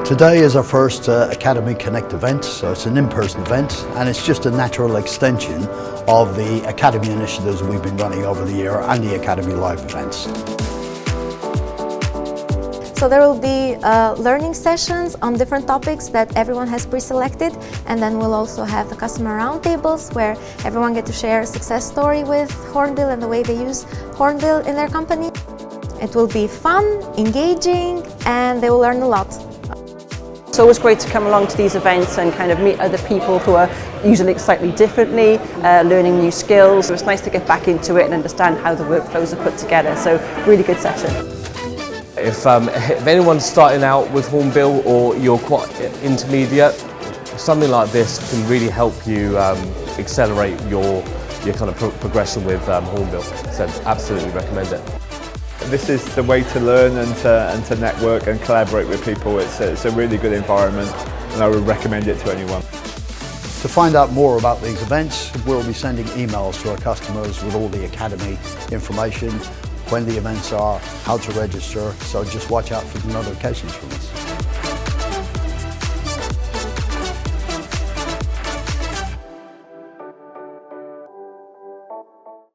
Today is our first Academy Connect event, so it's an in-person event and it's just a natural extension of the Academy initiatives we've been running over the year and the Academy Live events. So there will be learning sessions on different topics that everyone has pre-selected, and then we'll also have the customer roundtables where everyone gets to share a success story with Hornbill and the way they use Hornbill in their company. It will be fun, engaging, and they will learn a lot. It's always great to come along to these events and kind of meet other people who are using it slightly differently, learning new skills. So it's nice to get back into it and understand how the workflows are put together. So really good session. If anyone's starting out with Hornbill or you're quite intermediate, something like this can really help you accelerate your kind of progression with Hornbill. So absolutely recommend it. This is the way to learn and to network and collaborate with people. It's a really good environment and I would recommend it to anyone. To find out more about these events, we'll be sending emails to our customers with all the Academy information, when the events are, how to register, so just watch out for notifications from us.